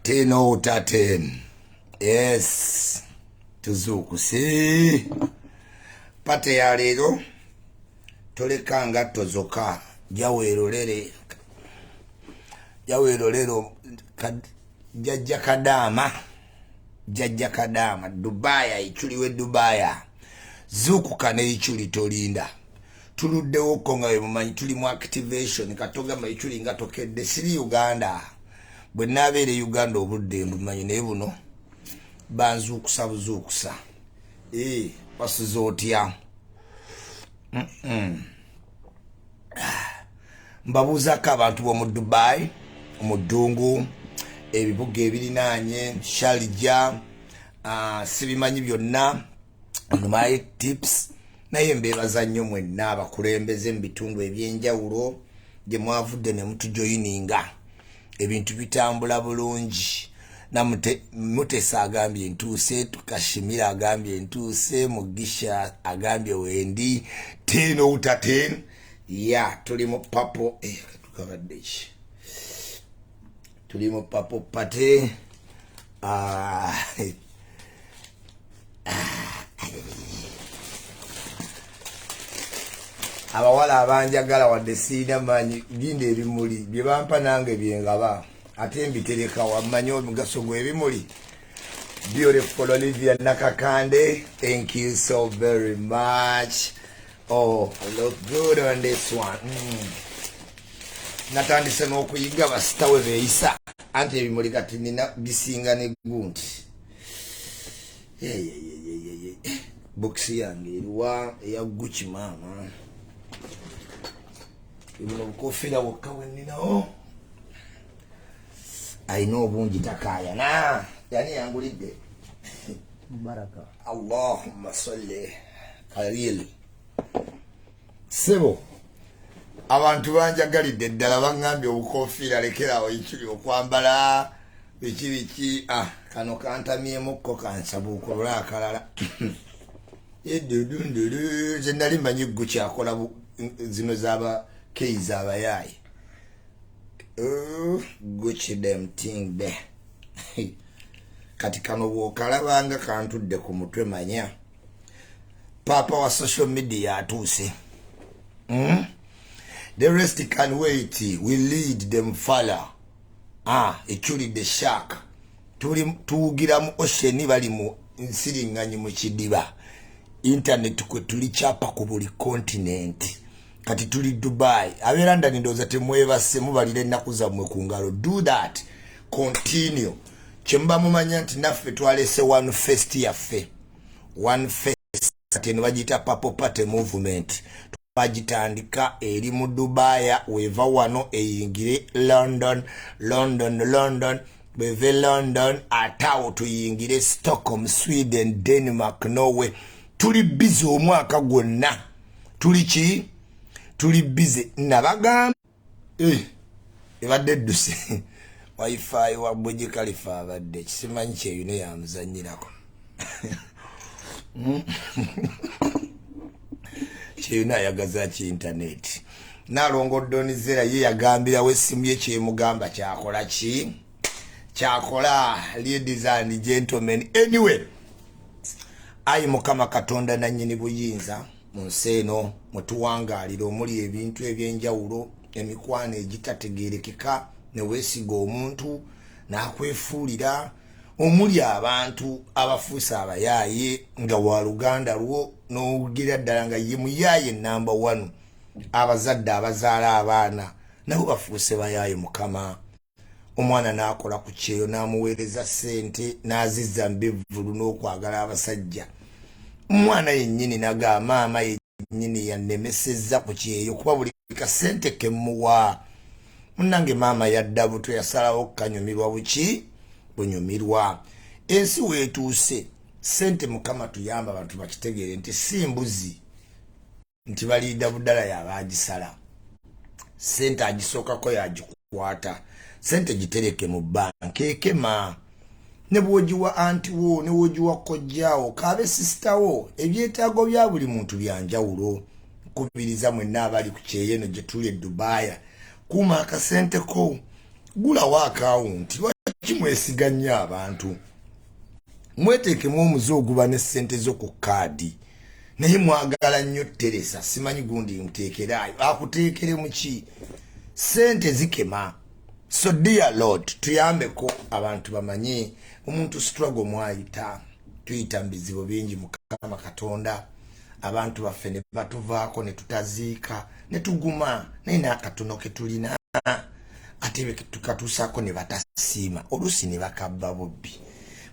10 out of 10. Yes. Tuzukuse. Pate ya lero. Tolekanga tozoka. Jawero lero. Jajja kadama. Dubaya. Ichuliwe Dubaya. Zuku kane ichuli tolinda. Tuludde woko nga wemumanyi tuli mu activation. Katoga maichuli nga tokedde siri Uganda. Bwe nabeere Uganda obudde mbumanyi naye buno banzukusa wasuze otya mbabuuzako abantu b'omu Dubai mu ddungu ebibuga ebirinaanye Sharjah sibimanyi byonna my tips naye mbeebaza nnyo mwenna abakulembeze mu bitundu ebyenjawulo gye mwavudde ne mutujoyininga ebintu bitambula bulungi na Mutesa agambye ntuuse Tukashimira agambye ntuuse Mugisha agambye wendi 10 out of 10 ya tuli mu papo tukabadde tuli mu papo pate abawala abanjagala wadde siina manyi ginde ebimuli bye bampa nange byengaba ate mbitereka wamanyi omugaso gw'ebimuli. Beautiful Olivia Nakakande, thank you so very much. Oh, I look good on this one. Natandise n'okuyiga basitawe beeyisa anti ebimuli kati nina bisinga ne gundi. Boxi yange eriwa eya Gucci mama. Ibino bukofira wakawe ninawo. I know bunji takaya na yani yangulidde baraka Allahumma salli khalil sebo abantu banjagalidde ddala bangambye obukofira lekerawo ichuli okwambala biki kano kantamyemukko kansabuukulula akalala edudundulu zenali manyi Gucci akola zino zaba keiza abayayi. Gucci them thing there. Kati kano bwokalabanga kantudde ku mutwe manya. Papa wa social media atuuse. The rest can wait. We lead them follow. Echuli the shark. Tuugira mu ocean bali mu nsiringanyi mu kidiba. Internet kwe tulichapa ku buli continent. Kati tuli Dubai. Aberanda nindoza temwebase mubalire ennaku zammwe ku ngalo. Do that. Continue. Kyemba mumanya nti naffe twalese one fest yaffe. One fest kati bagiyita Papo Party movement. Bagitandika eri mu Dubai weva wano eyingire London. Beve London atawo tuyingire Stockholm, Sweden, Denmark, Norway. Tuli busy omwaka gwonna. Tuli busy nabaga ebadde dduse wifi wa Burj Khalifa abadde kisimanyi kye yuno yamuzanyirako kyeyuna ayagaza ki internet nalongo Donizera ye yagambirawo essimu ye kyemugamba kyakola ki kyakola. Ladies and gentlemen, anyway ayi Mukama Katonda nannyini buyinza Monseno mutuwangalira omuli ebintu ebyenjawulo emikwano egitategeerekeka ne weesiga omuntu n'akwefuulira omuli abantu abafuusa abayaaye nga wa luganda lwo n'ogira ddala nga ye muyaaye namba 1 abazadde abazaala abaana nabo bafuuse bayaaye Mukama. Omwana n'akola ku kyeyo n'amuweereza ssente n'azizza mbevvulu n'okwagala abasajja. Mwana yennyini naga maama yennyini yannemesezza ku kyeyo kuba buli kasente kemuwa. Munnange maama yadda buto yasalawo kanyumirwa buki bunyumirwa. Ensi weetuuse sente Mukama tuyamba abantu bakitegeere nti si mbuzi nti baliida buddala yabaagisala. Sente agisookako yagikwata. Sente gitereke mu banki ekema. Ne bwogiwa anti wo ne bwogiwa kojjaawo kaabe sisitawo ebyetaago bya buli muntu byanjawulo. Kubiriza mwenna abali ku kyeyeno gye tuli e Dubai. Kuma akasente ko gula wa akawunti kimwesiganya abantu mwetekemu omuze oguba ne ssente zo ku kaadi naye mwagala nnyo Teresa simanyi gundi muteekerayo akuteekere muki ssente zikema. So dear Lord tuyambeko abantu bamanye omuntu struggle mwayita tuyita mbizibu bingi Mukama Katonda abantu baffe ne batuvaako ne tutaziika ne tuguma naye n'akatono ke tulina ate tukatuusaako ne batasiima oluusi ne bakabba bubbi.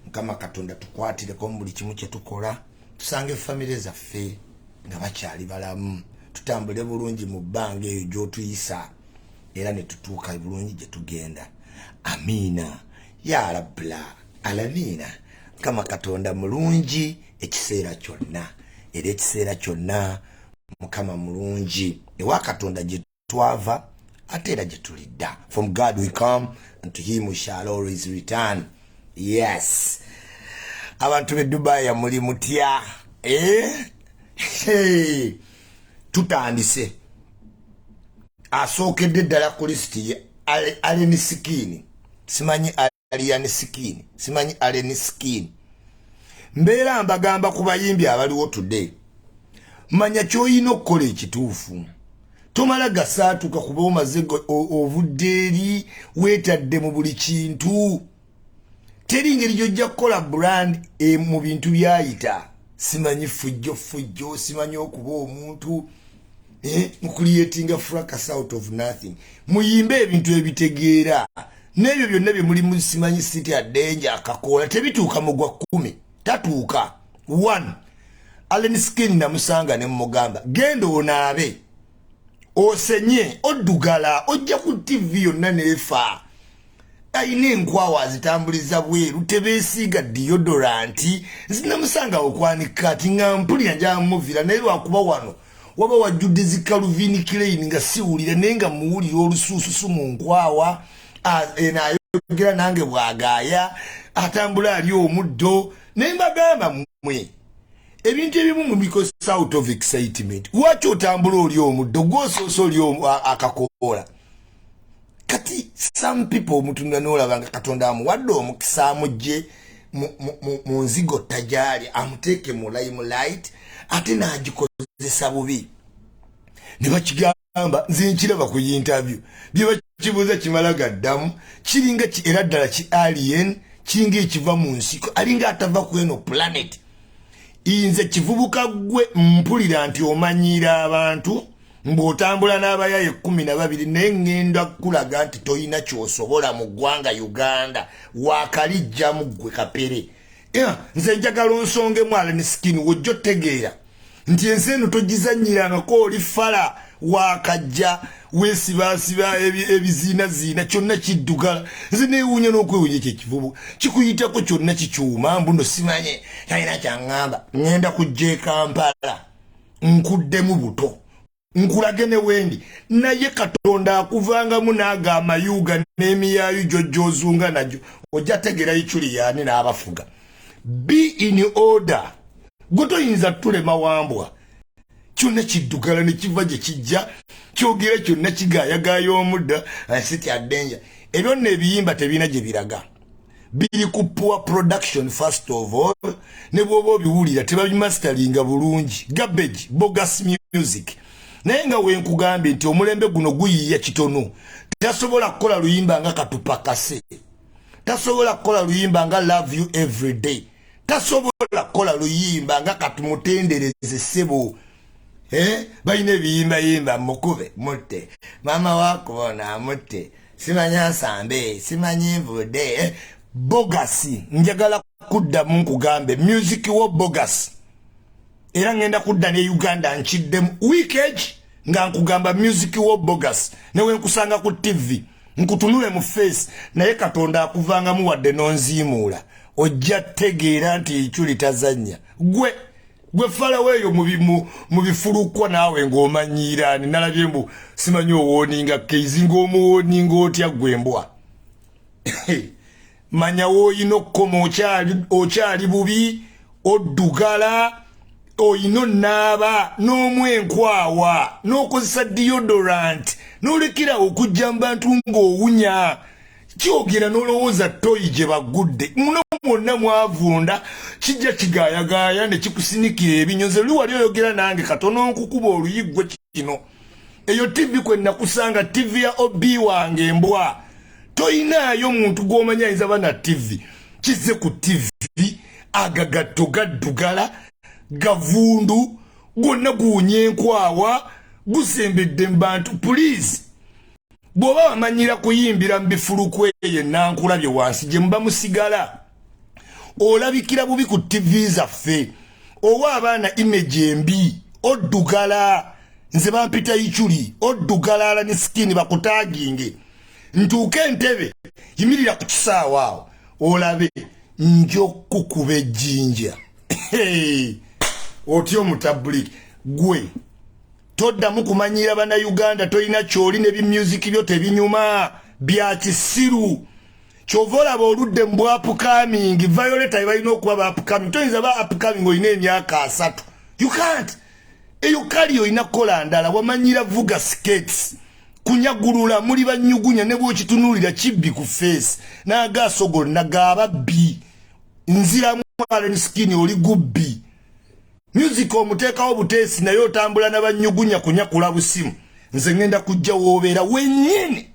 Mukama Katonda tukwatireko mu buli kimu kye tukola tusange famire zaffe nga bakyali balamu tutambule bulungi mu bbanga eyo gy'otuyisa era ne tutuuka bulungi gye tugenda. Amiina ya rabbul alamina. Mukama Katonda mulungi ekiseera kyonna era ekiseera kyonna Mukama mulungi ewa Katonda gye twava ate era gye tulidda. From God we come and to him we shall always return. Yes. Abantu be Dubai muli mutya tutandise asookedde ddala ku listi ali ni sikini simanyi ali ya ni sikini simanyi ali ni sikini mbeera mbagamba ku bayimbi abaliwo today manya kyoyina okukola ekituufu tomala gasaatuka kuba omaze ovudde eri weetadde mu buli kintu teri ngeri gy'ojja kukola brand mu bintu byayita simanyi fujjo simanyi okuba omuntu mucreating fracas out of nothing muyimbe ebintu ebitegeera n'ebyo byonna bye muli simanyi city ya danger akakola tebituuka mu gwa 10 tatuuka 1 Allen Skin namusanga ne mugamba genda onaabe osenye oddugala ojja ku TV yonna neefa ayina enkwawa azitambuliza bweru tebeesiiga deodoranti zinamusanga okwanika ati nga mpulira njamuvira naye lwakuba wano waba wajjudde zikaluvini Klein nga siwulira naye nga muwulira olusuususu mu nkwawa ayogera nange bwagaaya atambula ali omuddo naye mbagamba mmwe ebintu ebimu mubikosa out of excitement lwaki otambula oli omuddo gwosoosa oli akakoola kati some people mutunda n'olabanga Katonda amuwadde omukisa amugye mu nzigo tajali amuteeke mu limelight ate n'agikozesa bubi ne bakigamba nze nkiraba ku interview bye bakibuuza kimala gaddamu kiringa era ddala ki alien kiringa ekiva mu nsiko alinga atava ku eno planet inze kivubuka gwe mpulira nti omanyiira abantu mbotambula n'abayaye 12 naye ngenda kulaga nti toyina kyosobola mu ggwanga Uganda wakalijja mu ggwe kapere nze njagala onsongemu Allen Skin wojja otegeera nti ensi eno togizannyirangako oli fala wakajja weesibaasiba ebiziinaziina kyonna kiddugala nze neewuunya n'okwewuunya ekyekivubu kikuyitako kyonna kikyuma mbuno simanye talina kyaŋŋamba ŋŋenda kujja e Kampala nkuddemu buto nkulage ne wendi naye Katonda akuvangamu n'aga amayuga n'emiyaayu gy'ojjoozunga nagyo ojja tegeerayo kyuli yaani n'abafuga. Be in order. Gotoyinza tulema wambwa kyonna kiddugala ne kiva gye kijja kyogera kyonna kigaayagaaya omudda city ya danger ebyo nno ebiyimba tebirina gye biraga biri ku poor production first of all ne bw'oba obiwulira tebabimastaringa bulungi garbage bogus music naye nga wenkugambye nti omulembe guno guyiiya kitono tasobola kukola luyimba nga katupakase tasobola kukola luyimba nga love you every day tasobola kukola luyimba nga katumutendereze ssebo balina ebiyimbayimba mukube mutte mama wakubona mutte simanya nsambe simanyi nvudde bogasi njagala kuddamu nkugambe music wo bogas era ngenda kudda ne Uganda nkiddemu weekage nga nkugamba music wo bogas newe nkusanga ku TV nkutunule mu face naye Katonda akuvangamu wadde nonziimuula ojja tegeera nti ekyo litazannya gwe fala weyo mu bifulukwa naawe ng'omanyiiraani nalabye mbu simanyi owooninga keizi ng'omuwooninga otya gwembwa manya wooyina okukoma okyali bubi oddugala oyino naaba n'omwenkwawa n'okozesa deodorant n'olekera okujja mu bantu ng'owunya kyogera nolowooza toyi gye bagudde muno mwonna mwavunda kijja kigayagaya ne kikusinikira ebinyonze luli wali oyogera nange katono nkukuba oluyigwe kino eyo TV kwe nakusanga TV ya obi wange mbwa toyinaayo muntu gw'omanya ayinza bana TV kize ku TV agagatto gaddugala gavundu gwonna guwunya enkwawa gusembedde mu bantu please bw'oba wamanyira kuyimbira mu bifulukwe yenankulabye wansi gye muba musigala olabikira bubi ku TV zaffe owa abaana image embi oddugala nze bampita ichuli oddugala ne skin bakutaginge ntuuke entebe yimirira ku kisaawa awo olabe njokukuba ejjinja otyo mutabuliki gwe toddamu kumanyira bana Uganda toyina kyoli ne bimusic byo tebinyuma bya kisiru kyova olaba oludde mu bwapukaming Violeta balina okuba bapukaming toyinza ba apukaming olina emyaka 3 you can't eyo kali oyina kukola ndala wamanyira vuga skates kunyagulula muli banyugunya ne bw'okitunuulira kibbi ku face n'agaasogolo nagababbi nzira mwala ne skin oli gubbi music omuteekawo buteesi naye otambula n'abanyugunya kunyakula busimu nze ngenda kujja woobeera wennyini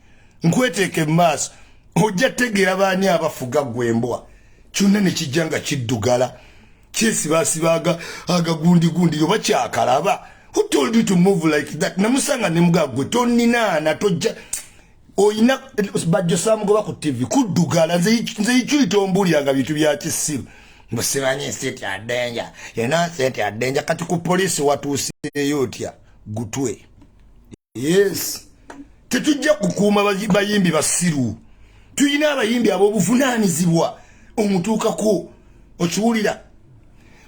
nkweteeke mu maaso ojja tegeera baani abafuga gwembwa kyonna ne kijja nga kiddugala kyesibaasiba agagundi oba kyakalaba who told you to move like that namusanga ne mugagwe toninaana tojja oyina bajjo samugoba ku TV kuddugala nze ikyuli tombuliranga bintu bya kisiru mbusibanye state ya danger yena state ya danger kati ku polisi watuuseeyo otya gutwe yes tetujja kukuuma bayimbi basiru tuyina abayimbi ab'obuvunaanyizibwa omutuukako okiwulira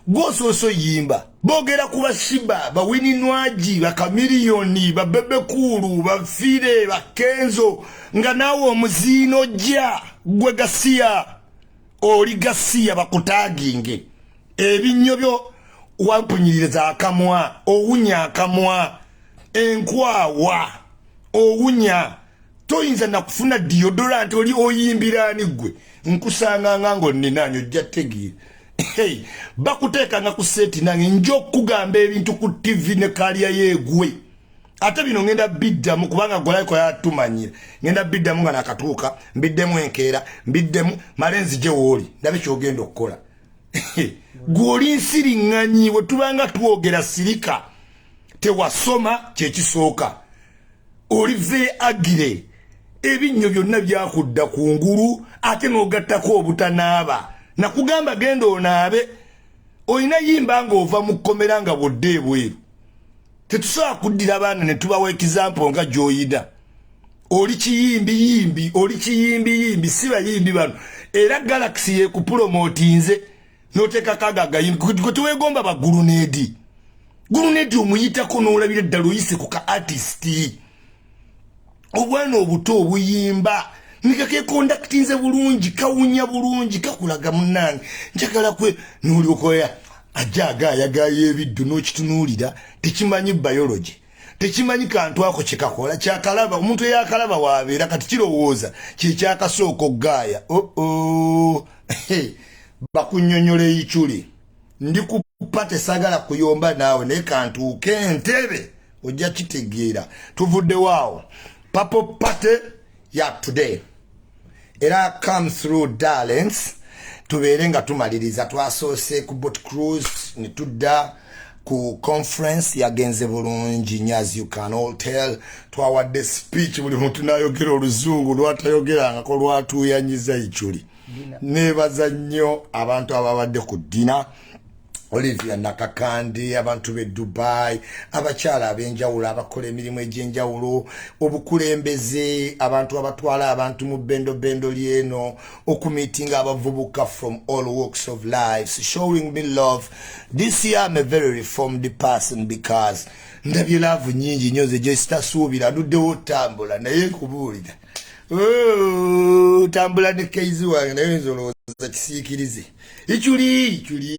gwososo yimba bogera ku bashiba bawininwaji bakamiliyoni babebekulu bafire bakenzo nga naawe omuziino jja gwe gasiya oli gasiya bakutaginge ebinnyo byo wampunyiriza akamwa owunya akamwa enkwawa owunya toyinza nakufuna deodorant oli oyimbirani gwe nkusanga ngango ninanyo ojja tegeera hey bakuteeka nga ku seti nange njo kugamba ebintu ku TV ne kaliya yegwe ate bino ngenda biddamu kubanga golayiko yatumanyira ngenda biddamu nga nakatuuka mbiddemu enkeera mbiddemu malenzi gye wooli ndabe kyogenda okukola gwoli nsiriŋŋanyi we tubanga twogera sirika tewasoma kyekisooka olive agire ebinnyo byonna byakudda ku ngulu ate n'ogattako obutanaaba nakugamba genda onaabe oyina yimba ng'ova mu kkomera nga bwodde ebweru tetusobola kuddira abaana ne tubawa ekizampo nga gy'oyina oli kiyimbi si bayimbi bano era Galaxy yekupromotinze n'oteekako agagayimbi gwe teweegomba baguluneedi omuyitako n'olabira eddala oyise ku ka artisti obwana obuto obuyimba nikakekondaktinze bulungi kawunya bulungi kakulaga munnange njagala kwe n'olyokoya ajja agayagaya ebiddu n'okitunuulira tekimanyi biology tekimanyi kantu ako kyekakola kyakalaba omuntu eyakalaba waabeera kati kirowooza kyekyakasooka oggaaya bakunnyonnyola eyikyuli ndi kupa tesagala kuyomba naawe naye kantuuke entebe ojja kitegeera tuvuddewo Papo Pate ya today era come through darlings tubeere nga tumaliriza twasoose ku boat cruise ne tudda ku conference yagenze bulungi as you can all tell twawadde speech buli muntu n'ayogera oluzungu lwatayogerangako lwatuuyanyiza ikyuli neebaza nnyo abantu ababadde ku dina Olivia Nakakandi abantu be Dubai abakyala ab'enjawulo abakola emirimu egy'enjawulo obukulembeze abantu abatwala abantu mu bendo lyeno okumeetinga abavubuka from all walks of life showing me love. This year I'm a very reformed person because ndabye love nyingi nyoze gye sitasuubira nduddewo otambula naye nkubuulira tambula ne keizi wange naye nzolowooza kisiikirize ichuli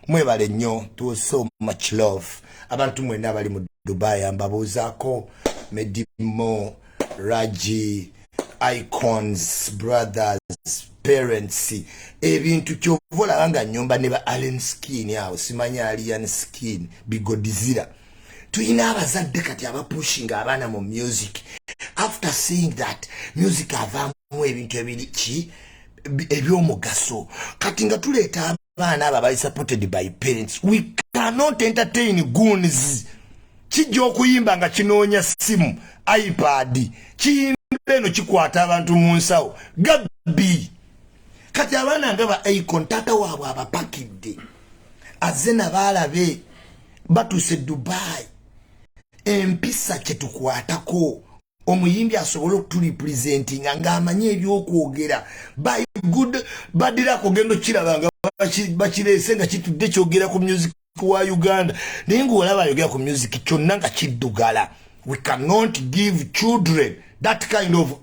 mwebale nnyo to so much love abantu mwenna abali mu Dubai ambabuuzaako medimo Raji, icons, brothers, parents, ebintu kyovola anga nyumba neba Allen Skin yao simanya Alien Skin bigodizira tuyina abazadde kati abapushing abana mu music after seeing that music avamu ebintu ebiri ki ebyomugaso kati nga tuleeta abana aba supported by parents. We cannot entertain goons. Kijja okuyimba nga kinoonya simu iPad kiyimba eno kikwata abantu mu nsawo gabbi kati abaana nga ba icon tata waabwe abapakidde azze nabalabe batuse Dubai empisa kyetukwatako omuyimbi asobola okuturepresentinga ng'amanye ebyokwogera by good badirako gendo kirabanga bakirese nga kitudde kyogera ku music wa Uganda naye ng'olaba ayogera ku music kyonna nga kiddugala. We cannot give children that kind of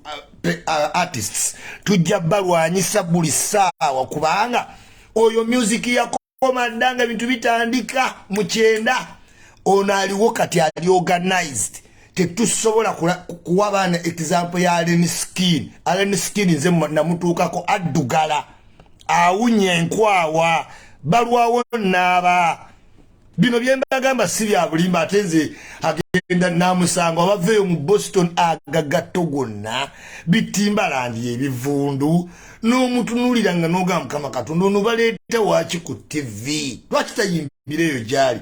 artists tujja balwanyisa buli ssaawa kubanga oyo music yakoma ddanga bintu bitandika mu 9 ono aliwo kati ali organized tetusobola kuwa abaana example ya Allen Skin. Allen Skin nze namutuukako addugala awunya enkwawa balwawo naaba bino byembagamba si bya bulimba ate nze agenda namusanga abaveeyo mu Boston agagato gonna bitimbalandi ebivundu n'omutunulira nga n'ogamba Mukama Katonda ono baleeta waki ku TV lwaki tayimbireyo gyali.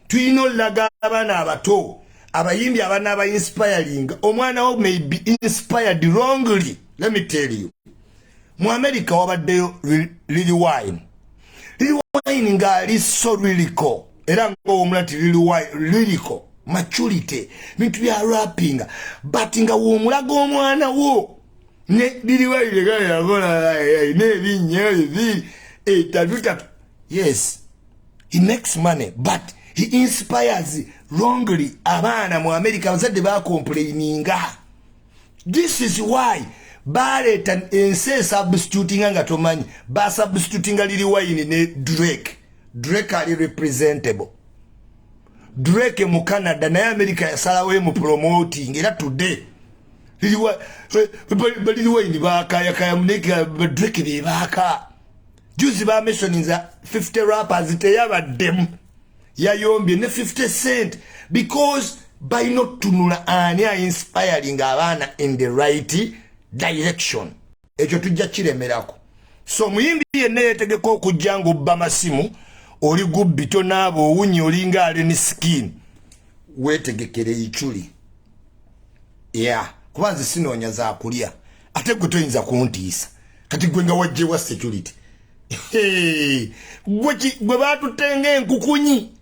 Tuyina olaga abaana abato abayimbi abaana aba inspiring omwana wo may be inspired wrongly. Let me tell you, mu America wabaddeyo Yewanye nga ali so lyrical era ng'omulati lyrical maturity bintu bya rapping but nga w'omulaga omwana wo ne Yewanye yakola n'ebinnya ebiri yes he makes money but he inspires wrongly abaana mu America abazadde bakomplaininga. This is why baleta ense substituting nga tomanyi ba substituting Yewanye ne Drake ali representable. Drake mu Canada na America yasalawe mu promoting era today Yewanye bakaya kaya muneka Drake bibaka juzi ba mentioning za 50 rappers teyabadde yayombye ne 50 cent because by not tunula ani inspiring abaana in the right direction ekyo tujja kiremerako. So muyimbi yenna yetegeka okujja ng'obba masimu oli gubbito n'abo owunyi olinga Allen Skin weetegekere ichuli kubanze sinoonya za kulya ate gwe toyinza kuntiisa kati gwe nga wajjewa security gwe baatutenga enkukunyi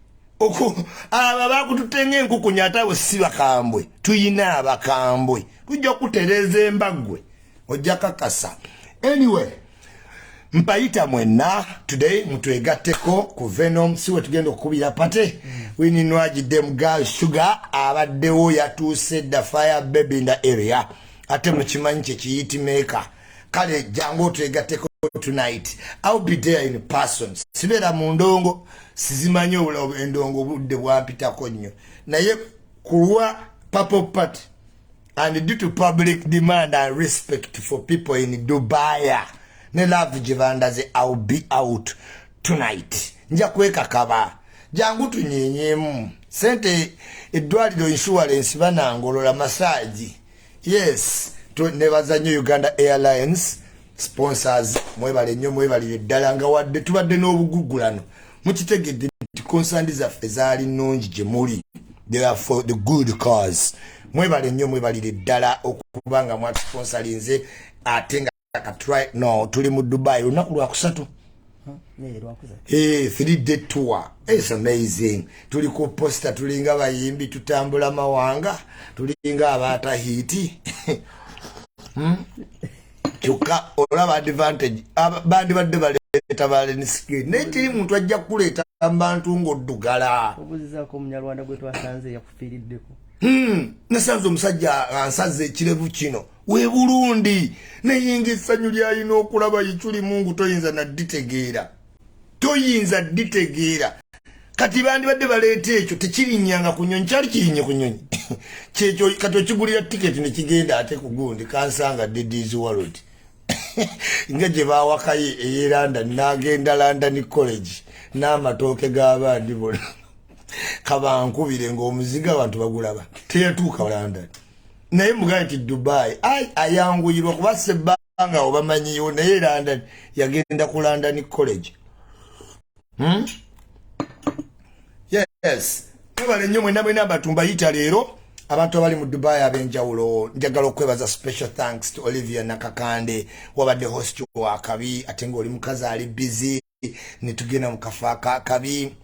aba bakututenga enkukunyi ate abo si bakambwe tuyina abakambwe tujja kutereza embagwe ojja kakasa. Anyway mpayita mwenna today mutwegatteko ku Venom siwe tugenda okukubira pate wininwagidde mugal sugar abaddewo yatuuse da fire baby in the area ate mukimanyi kyekiyiti maker kale jangu twegatteko tonight. I'll be there in person. Sibera mu ndongo sizimanyi obulawo endongo obudde bwampitako nnyo naye kulwa purple party and due to public demand and respect for people in Dubai ne love jivandaze I'll be out tonight. Nja kweka kaba jangu tunyenyemu sente eddwaliro insurance banangolola massage. Yes nebaza nnyo Uganda Airlines sponsors mwebale nnyo mwebalire ddala nga wadde tubadde n'obugugulano mukitegedde nti concern zaffe zaali nnungi gye muli they are for the good cause. Mwebale nnyo mwebalire ddala okuba nga mwatusponsorinze ate nga katry no tuli mu Dubai olunaku lwakusatu 3-day tour. It's amazing. Tuli ku posta tulinga bayimbi tutambula mawanga tulinga abata hiti kyokka olaba advantage bandi badde baleta Allen Skin netiri muntu ajja kuleeta abantu ng'oddugala obuzizaako omunyarwanda gwe twasanze yakufiiriddeko nasanze omusajja ansaze ekirevu kino we Burundi neyinga essanyu lyalina okulaba yikyuli mungu toyinza ditegeera kati bandi badde baleete ekyo tekirinyanga ku nnyonyi kyali kirinye ku nnyonyi kyekyo kati okigulira tiketi ne kigenda ate ku gundi kansanga Dedies World nga gye baawakayo ey'e London n'agenda London College n'amatooke g'abandi bona kabankubire ng'omuziga abantu bagulaba teyatuuka London naye mugaye nti Dubai ayanguyirwa kuba sebbanga obamanyiyo naye London yagenda ku London College. Yes, twebale nnyo mwenna mwena abatumba yita leero abantu abali mu Dubai ab'enjawulo. Njagala okwebaza special thanks to Olivia Nakakande wabadde host wa kabi ate ng'oli mukazi ali busy ne tugenda mu kafo akabi.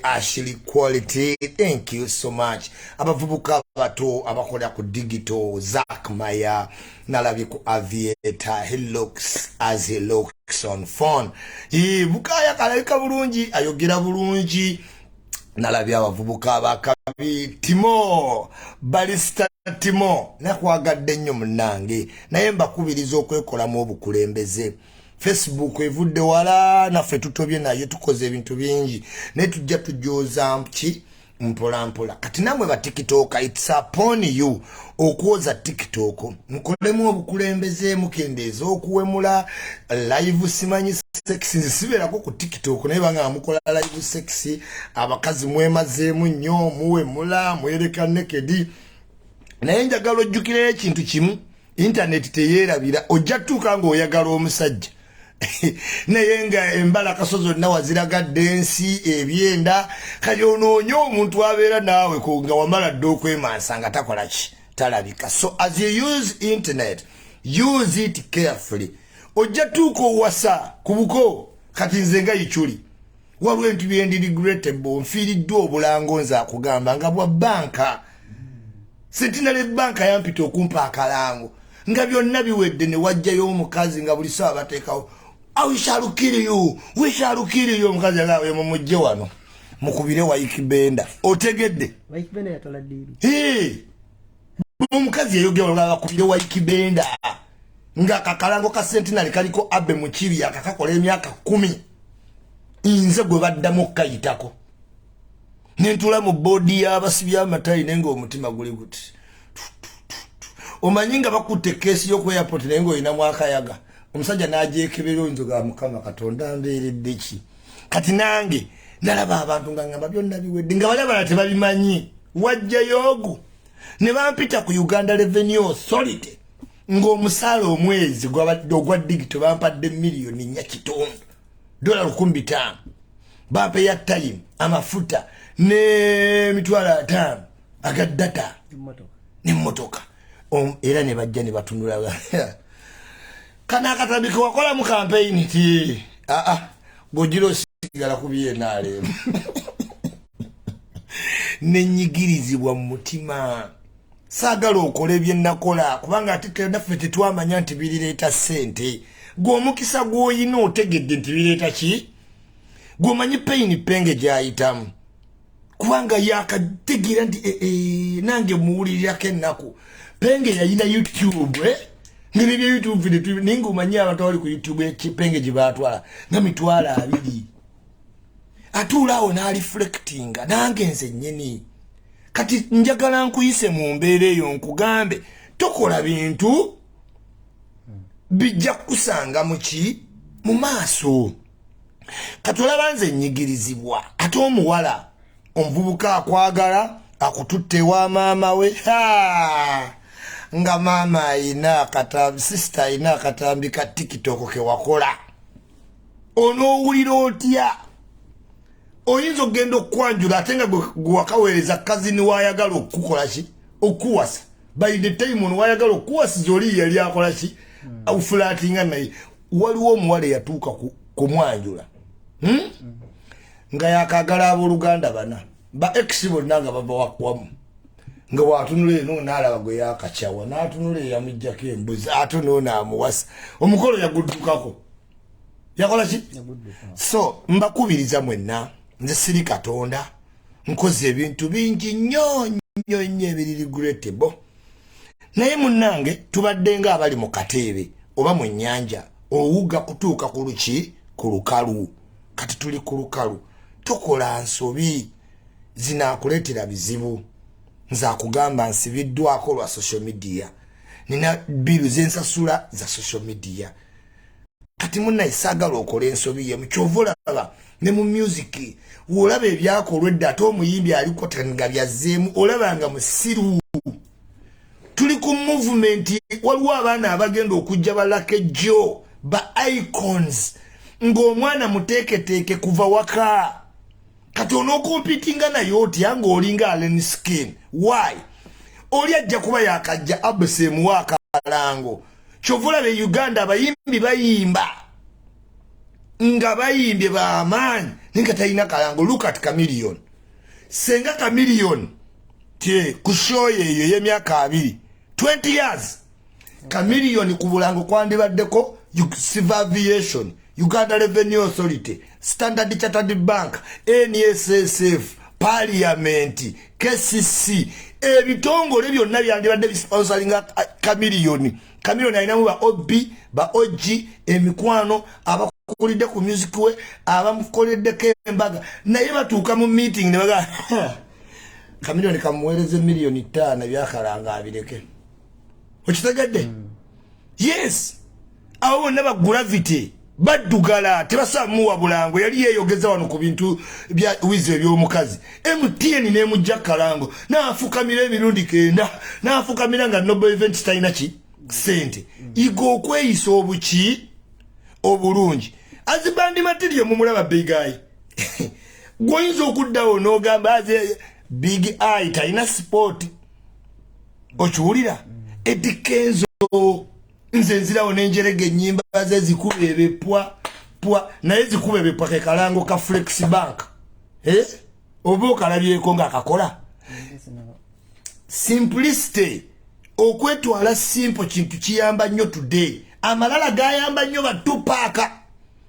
Ashley Quality, thank you so much. Abavubuka abato abakola ku digital, Zach Maya nalabye ku Aviator, he looks as he looks on phone. Bukaya kalabika bulungi ayogera bulungi. Nalabye abavubuka abakabi Timo Barista Timo nakwagadde nnyo munnange naye mbakubiriza okwekolamu obukulembeze. Facebook evudde wala naffe tutobye nayo tukoze ebintu bingi naye tujja tujooza mpi mpola mpola. Kati namwe ba TikTok, it's upon you okwoza TikTok mukolemu obukulembeze mukendeeza okuwemula live simanyi sexy nziberako ku TikTok naye banga mukola live sexy abakazi mwemazeemu nnyo muwemula mweleka naked naye njagala ojjukire ekintu kimu internet teyeerabira ojja tuuka ng'oyagala omusajja naye nga embala kasozo na waziraga densi ebyenda kali onoonyo omuntu abeera naawe ko nga wamala dde okwemansa nga takola ki talabika. So as you use internet, use it carefully. Ojja tuuka owasa ku buko kati nze nga yikyuli waliwo ebintu byendi regrettable nfiiriddwa obulango nze akugamba nga bwa banka sentinale banka yampita okumpa akalango nga byonna biwedde ne wajjayo omukazi nga buli sawa bateekawo we shall kill you, we shall kill you. Omukazi alawe mumujje wano mukubire Waikibenda otegedde Waikibenda yatola diri omukazi yayogera olaba kubire Waikibenda nga kakalango ka sentinale kaliko abe mukibi akakakola emyaka 10 inze gwe baddamu kayitako nentula mu bodi y'abasibi amatayi nenga omutima guli guti omanyinga bakutte kesi yo ku airport nengo ina mwakayaga omusajja najeekebera onzoga Mukama Katonda mbeeredde ki kati nange nalaba abantu nga ngamba byonna biwedde nga balaba tebabimanyi wajjayo ne bampita ku Uganda Revenue Authority ng'omusaala omwezi gwa digital bampadde miliyoni 4 $1,500 bampa ya time amafuta ne mitwalo 5 aga data ne motoka era ne bajja ne batundula kana akatabika wakola mu campaign ti gojiro sigala kubiye nale nenyigirizibwa mu mutima sagala okole bye nakola kubanga atike naffe tetwamanya nti birireeta sente gw'omukisa gw'oyina otegedde nti bireeta ki gw'omanyi pain penge gyayitamu kubanga yakategeera nti nange muwulirirako ennaku penge yayina YouTube ngene bya YouTube video ningo omanyi abantu abali ku YouTube ekipenge gye batwala nga mitwala 2 atulaawo na reflecting nange nze nnyini kati njagala nkuyise mu mbeera eyo nkugambe tokola bintu bijja kusanga muki mu maaso katulaba nze nyigirizibwa ate omuwala omuvubuka akwagala akututte wa maama we nga mama ina katambi sister ina katambi ka TikTok ke wakola onowulira otya oyinza ogenda okwanjula ate nga gwakaweereza kazini wayagala okukola ki okuwasa by the time ono wayagala okuwasiza oli yali akola ki aufulatinga naye waliwo omuwala yatuuka kumwanjula nga yakagala abooluganda bana ba ex bonna nga baba wakwamu nga watunule no nalaba gwe yakakyawa natunule yamujjako embuzi ate no namuwasa omukolo yaguddukako yakola ki so mbakubiriza mwenna nze siri Katonda nkoze ebintu bingi nnyo nnyo nnyo ebiri regrettable naye munnange tubadde nga abali mu kateebe oba mu nnyanja owuga kutuuka ku luki ku lukalu kati tuli ku lukalu tokola nsobi zinakuleetera bizibu nza kugamba nsibiddwako lwa social media nina biru zensasula za social media kati munna isagala okola ensobi ye mukyovulaba ne mu music olaba ebyakolwa edda ate omuyimbi aliko tanga byazeemu olabanga musiru tuli ku movement waliwo abaana abagenda okujja balake jo ba icons ng'omwana muteeketeeke kuva waka kati onookompitinga naye otya ng'olinga Allen Skin why oli ajja kuba yakajja absemu wakalango kyovula be Uganda abayimbi bayimba nga bayimbye b'amaanyi ninga talina kalango look at Chameleon senga Chameleon tie ku show eyo y'emyaka 20 years Chameleon ku bulango kwandibaddeko Civil Aviation Uganda Revenue Authority Standard Chartered Bank NSSF Parliament KCC ebitongole byonna byandibadde bisponsoringa Chameleon alinamu ba OB ba OG emikwano abakulidde ku music we abamukoleddeko embaga naye batuuka mu meeting ne baga Chameleon kamuweereze million 5 byakalanga abireke okitegedde yes awo naba gravity baddugala tebasamuwa bulango yali yeyogeza wano ku bintu bya wizo eby'omukazi MTN n'emujja kalango naafukamira emirundi 9 naafukamira nga Nobel event talina ki sente igo okweyisa obuki obulungi azibandi material mumulaba big eye goyinza okuddawo n'ogamba aze big eye talina sport okiwulira edikenzo nze nzirawo n'enjerege ennyimba ze zikubebe pwa naye zikubebe pwa ke kalango ka Flex Bank oba okalabyeko ng'akakola simplicity okwetwala simple kintu kiyamba nnyo today amalala gayamba nnyo ba Tupac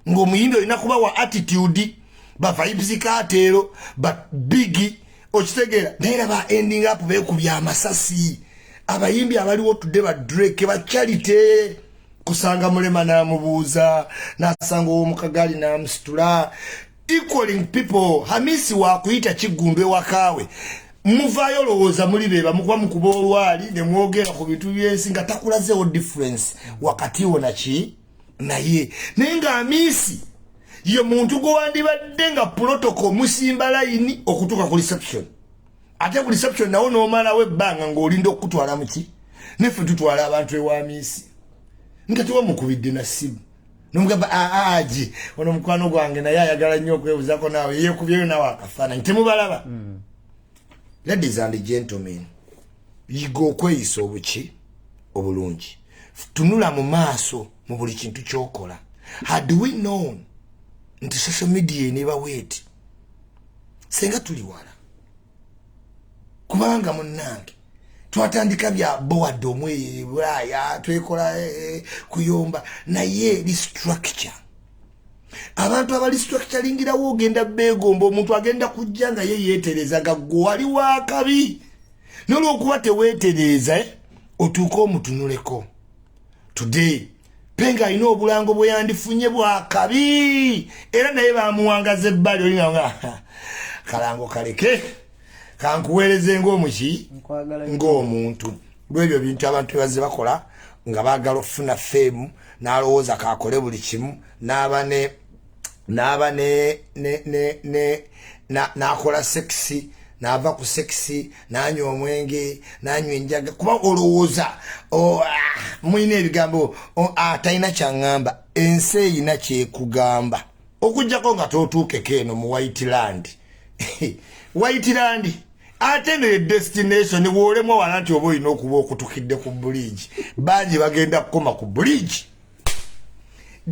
ng'omuyimbi olina kuba wa attitude ba vibes kateero ba bigi okitegeera naye ba ending up beekubya amasasi abayimbi abaliwo tudde ba Drake ba Charity kusanga mulema namubuuza nasanga omukagali namusitula equaling people Hamisi wa kuyita kigumbe wakawe muvayo lowooza muli beba mukuba mukuba olwali ne mwogera ku bintu byensi nga takulazeewo difference wakati wo naki naye nenga Hamisi ye muntu gwe wandibadde nga protocol musimba layini okutuuka ku reception ate ku reception nawo n'omalawo ebbanga ng'olinda okutwala muki neffe tutwala abantu ewa Hamisi nga tewamukubidde na simu nomugamba aji ono mukwano gwange naye ayagala nnyo okwebuzaako naawe yeekubyeyo nawe akafaananyi temubalaba ladies and gentlemen yiga okweyisa obuki obulungi tunula mu maaso mu buli kintu ky'okola had we known nti social media eneba weeti senga tuli wala kubanga munnange twatandika bya board omwe bwaya twekola kuyomba naye restructure abantu abali structuringirawo ogenda beegomba omuntu agenda kujja nga ye yeeterezaga gwe wali wakabi n'olwokuba teweetereza otuuka omutunuleko today penga alina obulango bwe yandifunye bwakabi era naye bamuwangaza ebbali olina kalango kaleke kankuweereze ng'omuki ng'omuntu bwebyo bintu abantu bazze bakola nga baagala okufuna fame n'alowooza kaakole buli kimu n'akola sexy n'ava ku sexy n'anywa omwenge n'anywa enjaga kuba olowooza muyina ebigambo talina kyaŋŋamba ensi eyina kyekugamba okuggyako nga tootuukeko eno mu Whiteland Whiteland ate ne destination woolemu wala nti oba olina okuba okutukidde ku bridge bangi bagenda kukoma ku bridge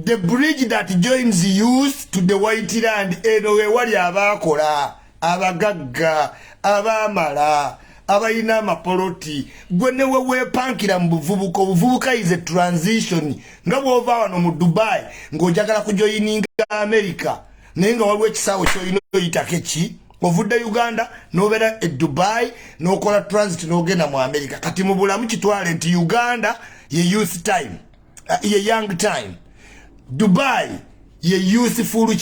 the bridge that joins youth to the Whiteland eno wewali abaakola abagagga abaamala abalina amapoloti gwe ne weweepankira mu buvubuka obuvubuka is a transition nga bw'ova wano mu Dubai ng'ojagala kujoyininga America naye nga waliwo ekisaawe ky'olina oyitako eki ovudde Uganda n'obeera e Dubai n'okola transit n'ogenda mu America kati mu bulamu kitwale nti Uganda ye youth time ye young time Dubai ye youthful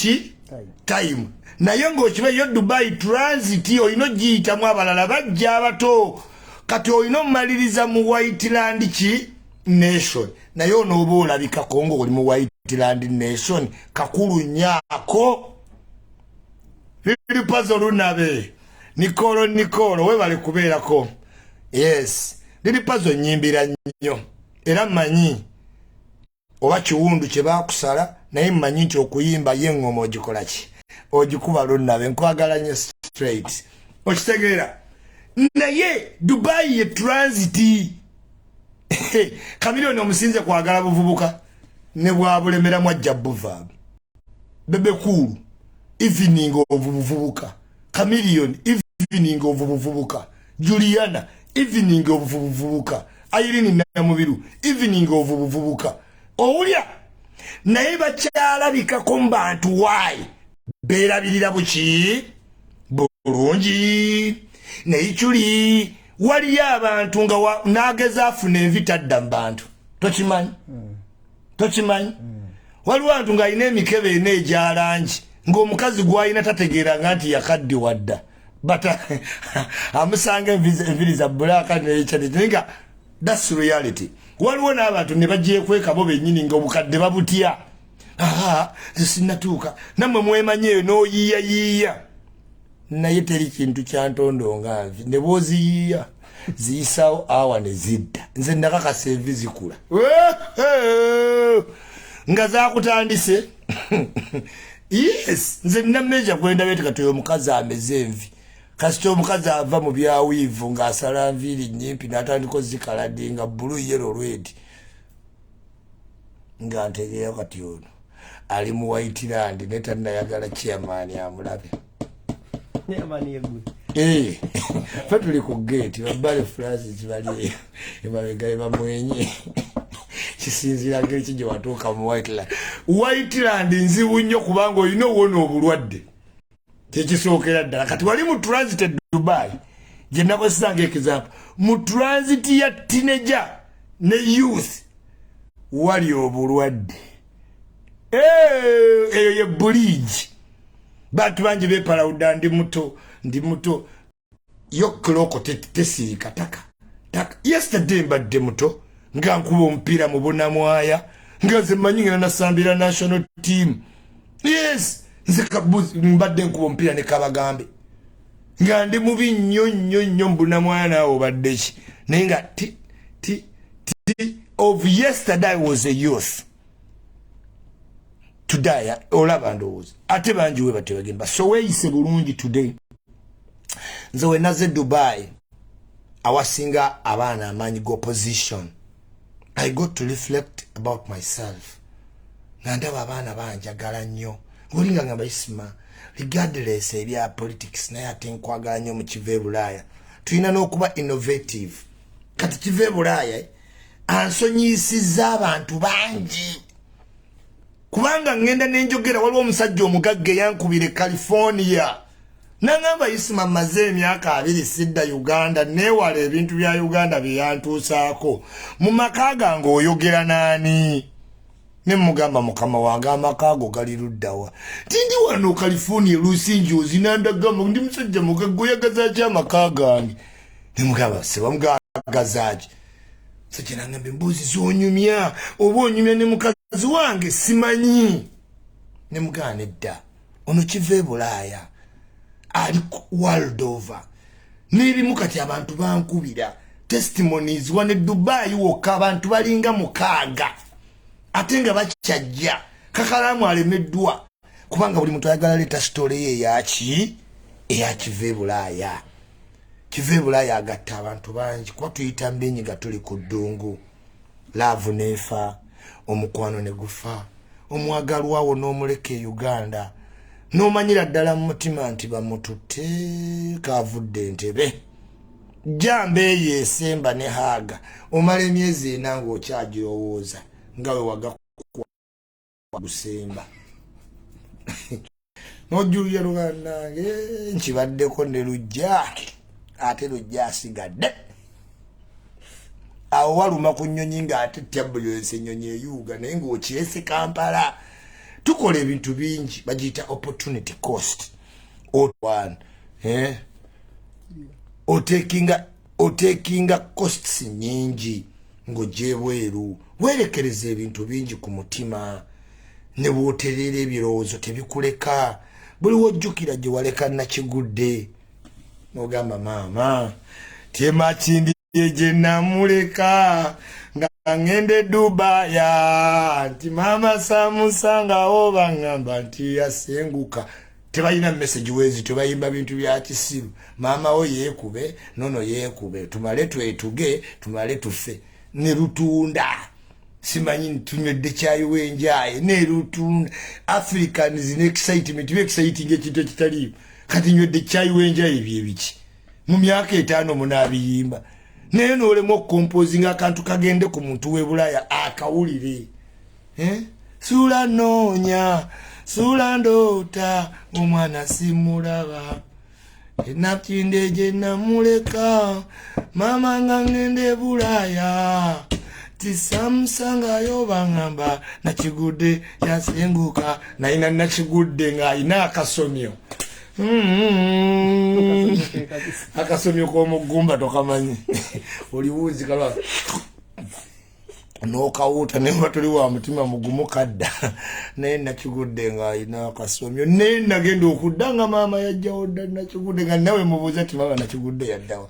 time naye ng'okibe yo Dubai transit olina giyitamu abalala bajja abato kati olina omaliriza mu Whiteland ki nation naye onooba olabikako ng'oli mu Whiteland nation kakulu nyaako liri puzzle lunabe Nikolo webale kubeerako yes liri puzzle nyimbira nnyo era mmanyi oba kiwundu kye baakusala naye mmanyi nti okuyimba y'engoma ogikola ki ogikuba lunabe nkwagala nnyo straight okitegeera naye Dubai ye transit Kamiliyoni omusinze kwagala buvubuka ne bwabulemera mwajja buva bebe cool evening obuvubuka Kamiliyoni evening obuvubuka Juliana evening obuvubuka Irene Namubiru evening obuvubuka owulya naye bakyalabikako mu bantu waayi beerabirira buki bulungi naye kyuli waliyo abantu nga n'ageza afuna envita adda mu bantu tokimanyi waliwo abantu ng'alina emikebe ena egyalangi ng'omukazi gw'alina tategeeranga nti yakaddiwa dda bata amusanga enviri za bbulaaka nekyanaye nga that's reality waliwo n'abantu ne bagyekweka bo bennyini ng'obukadde babutya sinnatuuka nammwe mwemanyeeyo n'oyiiyayiiya naye teri kintu kyantondo nga nvi ne bw'oziyiiya ziyisaawo awa ne zidda nze nakakasa envi zikula nga zakutandise yes nze nameja kwenda bete katoyo omukazi ameze envi kasita omukazi ava mu byawiivu ng'asala nviiri nnyimpi n'atandika ozikaladde nga blue yellow red nga ntegeera kati ono ali mu Whiteland ne tannayagala chairman amulabe fe tuli ku gate babbale Francis bali ebabega bamwenye kisinzira ngeri gye watuuka mu Whiteland nzibu nnyo kubanga olina owona obulwadde kyekisookera ddala kati wali mu transit Dubai gye nakozesanga example mu transit ya teenager ne youth wali obulwadde eyo ye bridge bantu bangi beepalawuda ndi muto yo kloko tesirika taka yesterday mbadde muto nga nkuba omupiira mu bunamwaya nga nze mmanyi ngena nasambira national team yes nze mbadde nkuba omupiira ne Kabagambe nga ndi mubi nnyo mu bunamwaya naawe obadde ki naye nga of yesterday was a youth today olaba ndowooza ate bangi we batebagenda so weeyise bulungi today nze we naze Dubai awasinga abaana amaanyi go opposition I got to reflect about myself nga ndaba abaana banjagala nnyo ngolinga ngamba Isma regardless ebya politics naye ate nkwagala nnyo mu kiva Bulaaya tulina n'okuba innovative kati kiva Bulaaya ansonyiisizza abantu bangi kubanga ngenda nenjogera waliwo omusajja omugagga yankubire California nangamba Isma maze emyaka 2 sidda Uganda neewala ebintu bya Uganda bye yantuusaako mu maka gange oyogera naani ne mugamba mukama wange amakago gali luddawa tindi wano California Lusinji ozinandagamba ndi musajja mugagga oyagaza ki amaka gange ne mugamba seba mugagaza ki sajja nangambe mbuzi zonyumya oba onyumya ne mukazi wange simanyi ne mugana edda ono kiva Bulaaya ali world over n'ebimu kati abantu bankubira testimonies wane Dubai wokka abantu balinga 6 ate nga bakyajja kakalamu alemeddwa kubanga buli muntu ayagala leeta story ye eya kiva Bulaaya kiva Bulaaya agatta abantu bangi kuba tuyita mbenyi nga tuli ku ddungu laavu neefa omukwano ne gufa omwagalwawo n'omuleke Uganda n'omanyira ddala mu mutima nti bamututte kaavudde Entebbe jjamba eyo esemba ne haaga omala emyezi 4 ng'okyagirowooza nga we wagakwa gusemba n'ojjulira lubanange nkibaddeko ne lujja ate lujja asigadde awo waluma ku nnyonyi ng'ate tabulyoyesa ennyonyi eyuuga naye ng'okyese Kampala tukola ebintu bingi bagiyita opportunity cost one otekinga costs nyingi ng'ojebweru werekereza ebintu bingi ku mutima ne bwoterera ebirowoozo tebikuleka buli wojjukira gye waleka nakigudde n'ogamba maama temakindi gye namuleka nga ngende Dubaya nti maama samusangawo baŋŋamba nti yasenguka tebalina message wezi tebayimba bintu bya kisiru maama wo yeekube nono yeekube tumale twetuge tumale tufe ne lutunda simanyi tunywedde kyayi wenjaye ne lutunda Africans ne excitement be exciting ekintu ekitaliimu kati nywedde kyayi wenjaye byebiki mu myaka 5 munabiyimba naye n'olemu okumpozinga akantu kagende ku muntu w'e Bulaya akawulire sula noonya sula ndoota omwana simulaba enapkinde gye namuleka maama nga ngende Bulaya tisamusangayo baŋŋamba nakigudde yasenguka nayina nakigudde ng'ayina akasomyo akasomyo k'omugumba tokamanyi oliwuuzi kalwa n'okawuuta nemba tuli wa mutima mugumu kadda naye nakigudde ng'ayina akasomyo naye nagenda okudda nga maama yajjawo dda nakigudde nga nawe mubuuza ti maama nakigudde yaddawa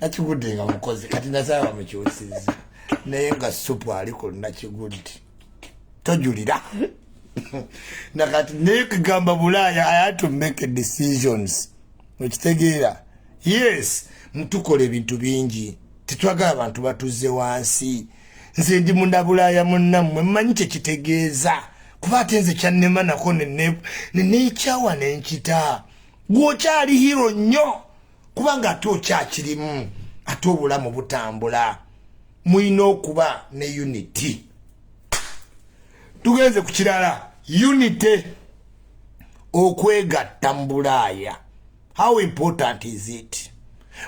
nakigudde nga mukozi kati nasaba mukyusiza naye nga supu aliko nakigudde tojulira nakati nekigamba Bulaya I had to make decisions okitegeera yes mutukola ebintu bingi tetwagala abantu batuze wansi nze ndi munda Bulaya munnammwe mmanyi kyekitegeeza kuba ate nze kyannema nako nekyawa nenkita gwokyali hero nnyo kubanga ate okyakirimu ate obulamu butambula mulina okuba ne unity tugenze ku kirala unity okwegatta mu Bulaya how important is it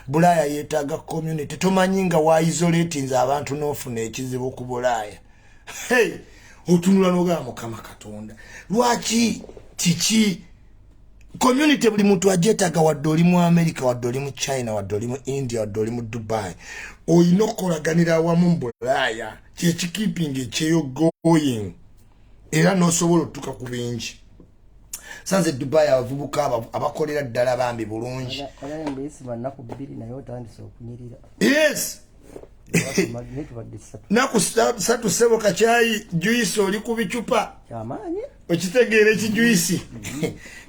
Bulaya yeetaaga community tomanyi nga wa isolatinze abantu n'ofuna ekizibu ku Bulaya otunula n'ogamba Mukama Katonda lwaki kiki community buli muntu ajeetaaga wadde oli mu America wadde oli mu China wadde oli mu India wadde oli mu Dubai oyina okukolaganira awamu mu Bulaya kyekikeeping ekyeyo going era n'osobola otuuka ku bingi sanze Dubai abavubuka abakolera ddala bambi bulungi yes naku 3 sebo kacyayi juice oli ku bicupa okitegeera ekijuisi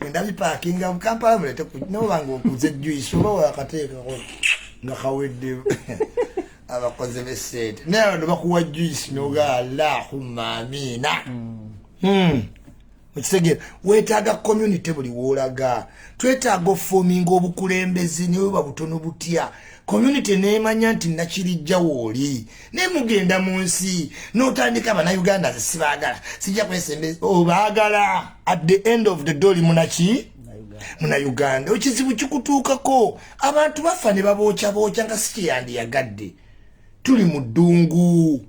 ndabipakinga mu Kampala mulete nobanga okuze juice oba wakateekako nga kawedde abakoze b'essente naye abantu bakuwa juice noga Allahumma amina okitegeera weetaaga community buli woolaga twetaaga ofoominga obukulembeze niwe babutono butya community neemanya nti nakirijja wooli naye mugenda mu nsi n'otandika Abannayuganda ze sibaagala sijja kwesembeza obaagala at the end of the day munaki Munnayuganda ekizibu kikutuukako abantu bafa ne babookya nga si kyeyandiyagadde tuli mu ddungu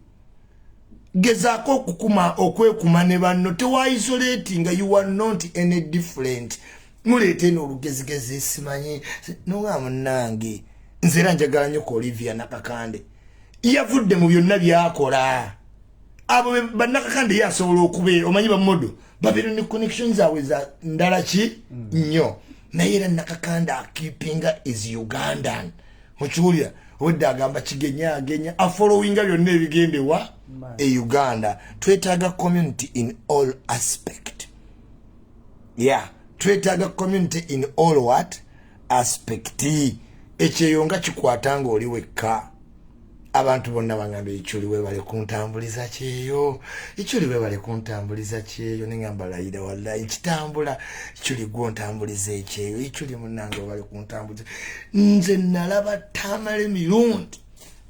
gezaako okwekuma ne banno tewa isolating you are not any different muleete n'olugezigezi simanyi noga munnange nze era njagala nnyo ku Olivia Nakakande yavudde mu byonna byakola abo bannakakande yasobola okubeera omanyi bamodo babeera ne connection zaabwe za ndala ki nnyo naye era Nakakande keepinga is Ugandan mukiwulira wedde agamba kigenya afollowinga byonna ebigendewa e Uganda twetaaga community in all aspect twetaaga community in all what aspect ekyeyo nga kikwatanga oli wekka abantu bonna bangamba ekyoli webale kuntambuliza kyeyo ekyoli webale kuntambuliza kyeyo nengamba layira wallahi kitambula ekyoli gwontambuliza ekyeyo ekyoli munnange webale kuntambuliza nze nalaba tamale mirundi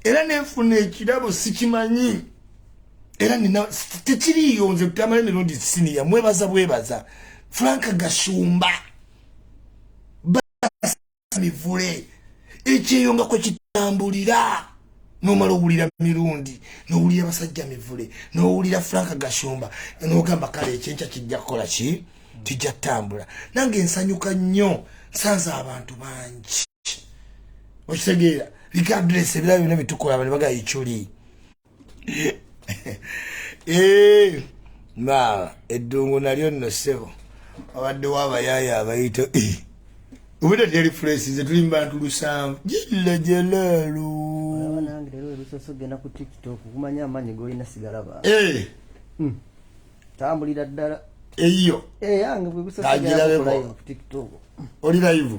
era nenfuna ekirabo sikimanyi era nina tekiriyo nze tamale mirundi siniya mwebaza Franka Gashumba mivule ekyeyo nga kwe kitambulira nomala owulira mirundi n'owulira basajja mivule n'owulira Franka Gashumba n'ogamba kale ekyenkya kijja kukola ki tujja tambula nange nsanyuka nnyo sanza abantu bangi okitegeera regardless ebirala byonna bitukola abantu baga ichuli ma eddungu nalyo nno ssebo abadde w'abayaya abayita ubudde teri fresh tuli mu bantu 7 jilla jalaalu nange lero olusoso genda ku TikTok kumanya amanyi golina sigala ba tambulira ddala eyo yange bwe gusoso genda ku TikTok oli live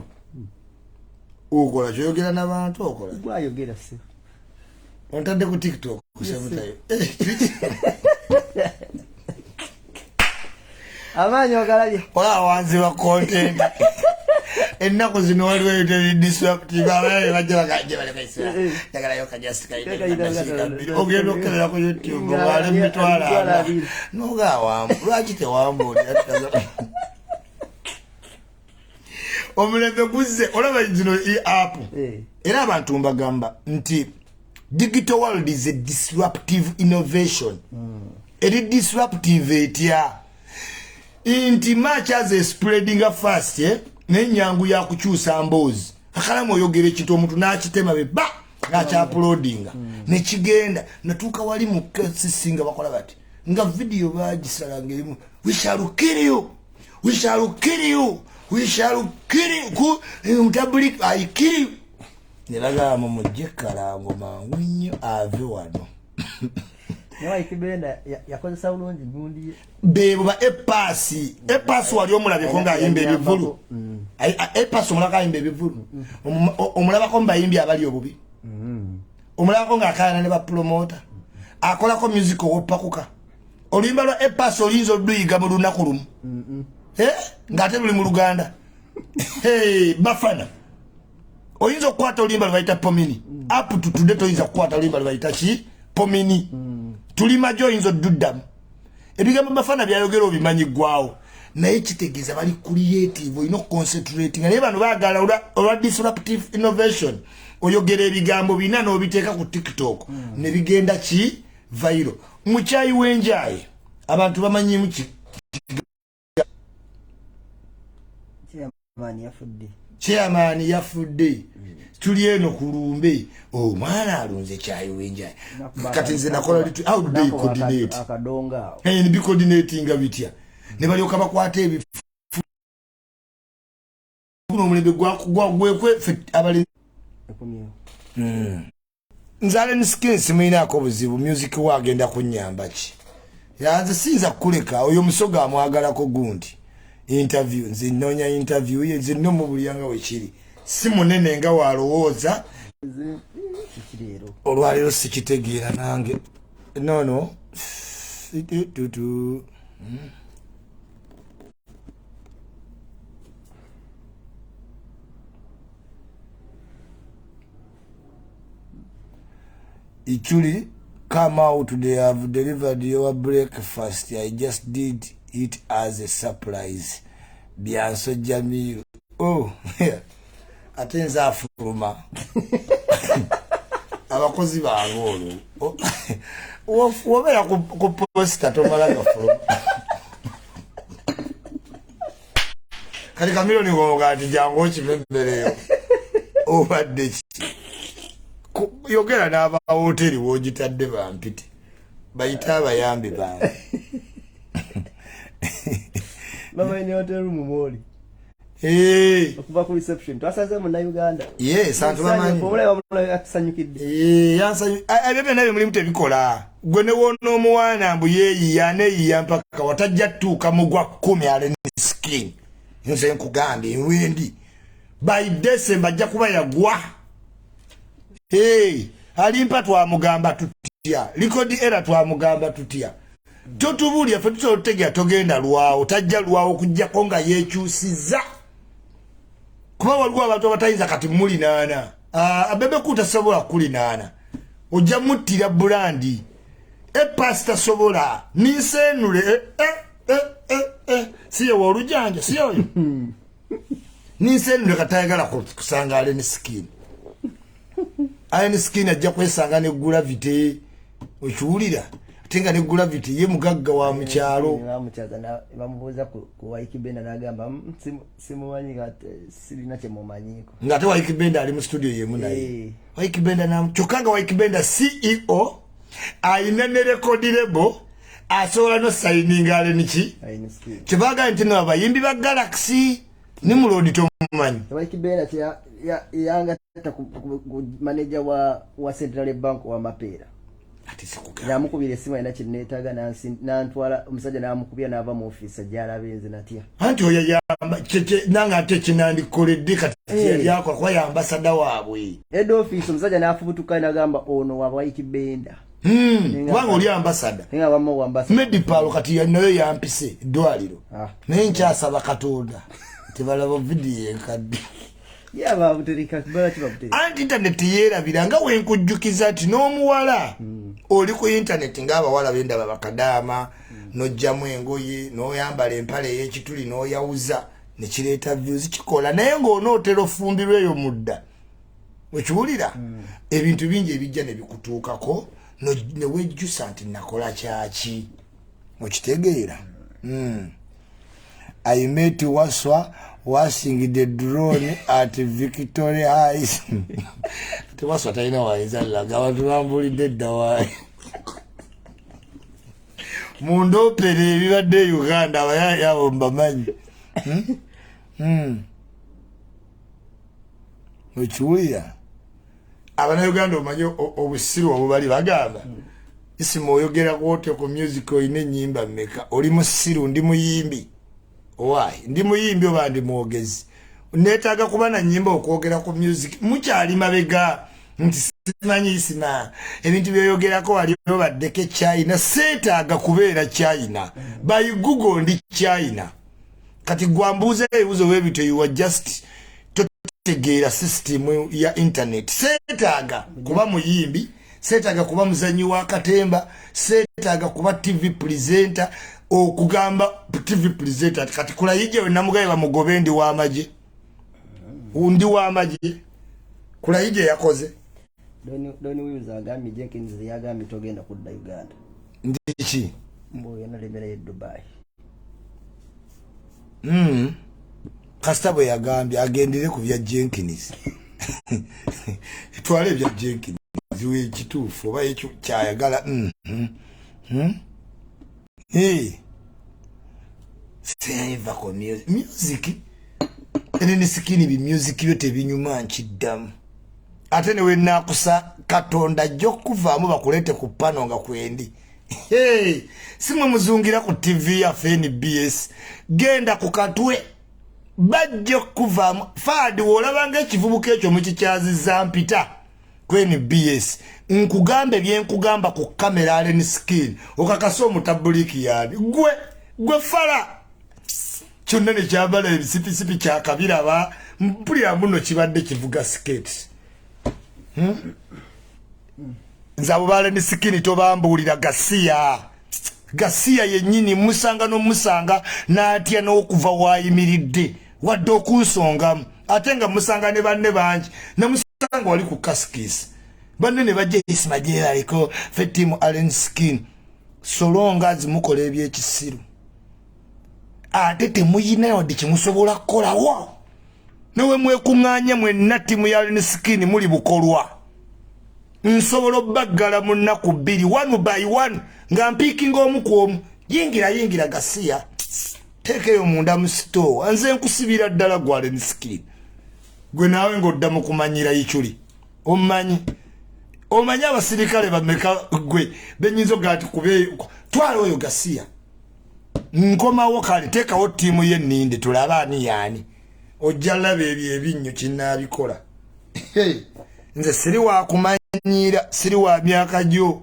ukola kyogera n'abantu okola gwayogera se ontadde ku TikTok kusemutayo amanyi ogalabye ola wanzi wa content ennaku zino waliwo ebitali disruptive abaye bajja bagaje balekaisa yagala yoka just kaida ogenda okelera ku YouTube wale mitwala nogawa lwaki tewambuli omulembe guzze olaba zino app era abantu mbagamba nti digital world is a disruptive innovation eri disruptive etya inti much as a spreading fast n'enyangu ya kukyusa mboozi akalamu oyogere kito omuntu n'akitema be ba ng'akya uploadinga ne kigenda natuuka wali mu sisinga bakola bati nga video bagisalanga erimu we shall kill you we shall kill you we shall kill you ku public I kill you nelaga mu mujekala mangu nnyo ave wano Nyawa ikibenda yakozesa bulungi gundi bebo ba epasi wali omulabe ko nga yimbe bivulu epasi omulaka yimbe bivulu omulaba ko mbayimbi abali obubi omulaba ko nga akana ne ba promoter akola ko music owopakuka olimba lwa epasi olinzo duyiga mu lunaku lumu ngate luli mu Luganda bafana oyinza okukwata olimba lwaita pomini up to today toyinza kukwata olimba lwaita ki pomini tuli majo inzo dudam ebigambo bafana byayogera obimanyi gwao naye kitegeeza bali creative ino concentrating naye bano baagala olwa disruptive innovation oyogera ebigambo bina n'obiteeka ku TikTok ne bigenda ki viral muchayi wenjaye abantu bamanyi muki chairman yafudde tuli eno kulumbe omwana alunze kyayi wenjaye kati nze nakola litu how do they coordinate akadonga ni bi coordinating bitya ne bali okabakwata ebi kuno mulembe gwekwe abali nzale ni skills mwina ko buzibu music wagenda kunyamba ki yanze sinza kuleka oyo musoga amwagala ko gundi interview nze nonya interview ye nze no mu buliyanga wekiri si munene nga walowooza olwaliro sikitegeera nange no Ichuli come out, they have delivered your breakfast. I just did it as a surprise. Bianso Jamil. Oh, yeah. Atenza afuruma. Abakozi bangolo. Wabera kuposta tomalaga afuruma. Kali kamilo ni ngomogati jango chimembereyo. Obadde yogera n'aba hoteli wogitadde bampite bayita abayambi bawe mama ni hotel room moli okuva ku reception twasaze mu Uganda santu bamanyi omulaba akusanyukidde yansanyu ebyo nabyo mulimu tebikola gwe ne wona omuwana mbu yeeyiya neeyiya mpaka watajja tuuka mu gwa 10 ale skin nze nkugambye enwendi by December ajja kuba yagwa alimpa twamugamba tutya likodi era twamugamba tutya totubulya fe tutotegera togenda lwawo tajja lwawo kujjako nga yekyusiza kuba waliwo abantu abatayinza kati muli naana abebe kutasobola kuli naana ojja muttira bulandi epasta sobola ninsenule siye wolujanja siyoyo ninsenule katayagala kusanga ale ne skin Iron skin ajja kwesanga ne gravity okiwulira Tenga ne gravity ye mugagga wa mukyalo. Bamuchaza na bamubuza ku Waikibenda n'agamba simumanyi sirina kye mumanyiko. Ngate Waikibenda ali mu studio ye munaye. Waikibenda na chokanga Waikibenda CEO ayina ne record label asobola no signing ale niki. Kibaga nti no abayimbi ba Galaxy ni mulodi tomumanyi. Waikibenda yanga manager wa Central Bank wa Mapera. Yamukubira esimu ina kinetaga nantwala omusajja namukubira nava mu office ajala benze natya. Anti oya yamba nanga ate kinandikoledde kati yako kwa ya ambassador waabwe. Head office omusajja nafubutuka nagamba ono wa Waikibenda. Wango oli ambassador. Nga bamwe wa ambassador. Medipalo kati nayo yampise dwaliro. Nenkyasaba Katonda. Tibalabo video enkadde. Yaba buterika kubala kibabuterika. Anti internet yerabira wenkujjukiza ati n'omuwala oli ku internet ng'abawala benda babakadama nojjamu engoye n'oyambala empale y'ekituli n'oyawuza ne kireeta views kikola naye ng'onootera ofumbirwa eyo mudda wekiwulira ebintu bingi ebijja ne bikutuukako ne wejjusa nti nakola kyaki okitegeera. I met Waswa washing the drone at Victoria Heights. Waswa taina waiza laga watu bambulidde ddawa. Mundo pere ebibadde Uganda abayayabo mbamanyi. Okiwulira abana Uganda omanyi obusiru obubali bagamba Isma oyogera kwote ku music oyine ennyimba mmeka oli musiru ndi muyimbi. Why? Ndi muyimbi oba ndi mwogezi. Netaga kuba na nyimba okwogera ku music. Mukyali mabega nti simanyi Isma. Ebintu byoyogerako waliwo baddeke China. Seetaaga kubeera China. By Google ndi China. Kati gwambuuza ebibuzo webito you are just totegeera system ya internet. Seetaaga kuba muyimbi. Seetaaga kuba muzanyi wa katemba. Seetaaga kuba TV presenter. Okugamba TV presenter kati kulayije we namugaye bamugobe ndi wa amaje undi wa amaje kulayije yakoze doni wiza agami Jenkins yagami togenda kudda Uganda ndichi mbo yana lebera Dubai kastabo yagambi agendere ku bya Jenkins twale bya Jenkins ziwe kitufu oba ekyo kyayagala Seiva ko music ene sikini bi music yote binyuma nchiddamu ate ne we nakusa Katonda jokuvaamu bakulete ku pano nga kwendi simwe muzungira ku TV ya FNBS genda ku katwe bajjo kuvaamu faadi wolabanga ekivubuka ekyo mu kikyaziza mpita kweni BS nkugambe byenkugamba ku kamera aleni skin okakasa omutabuliki yabi gwe fala kyonnene kyambala ebisipi kyakabiraba mpulira muno kibadde kivuga skate nzabo baleni skin tobambuulira gasiya yennyini musanga n'omusanga n'atya n'okuva wayimiridde wadde okunsongamu ate nga musanga ne banne bangi namusanga wali ku kaskis banne ne bajja Isma gyeraliko fe tiimu Allen Skin solonga zimukola ebyekisiru ate temuyina wadde kimusobola kukolawo newe mwekuŋŋaanya mwenna tiimu ya Allen Skin muli bukolwa nsobola obbaggala mu nnaku 2 one by one nga mpiikinga omu ku omu yingira gasiya teekeyo munda mu store nze nkusibira ddala gwa Allen Skin gwe naawe ng'odda mu kumanyira yikyuli omanyi abasirikale bameka gwe benyinza ogati kube twala oyo gasiya nkomawo kale teekawo ttiimu y'enninde tulabe ani yaani ojja laba ebyo ebinnyo kinnaabikola nze siri wa kumanyira siri wa myaka gyo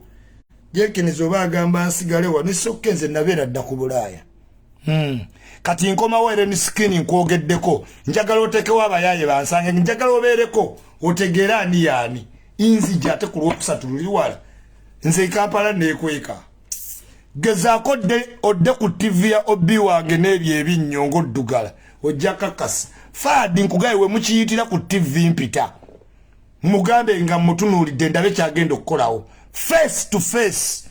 Jenkins oba agamba nsigale wano sokka nze nabeera dda ku Bulaaya kati nkomawo Allen Skin nkwogeddeko njagala otekewo abayaaye bansange njagala obeereko otegeera ani yaani inzija ate ku Lwokusatu luli wala nze Kampala neekweka gezaako odde ku TV ya Obi wange n'ebyo ebinnyo ng'oddugala ojja kakasa faadi nkugaye we mukiyitira ku TV mpita mugambe nga mutunuulidde ndabe kyagenda okukolawo face to face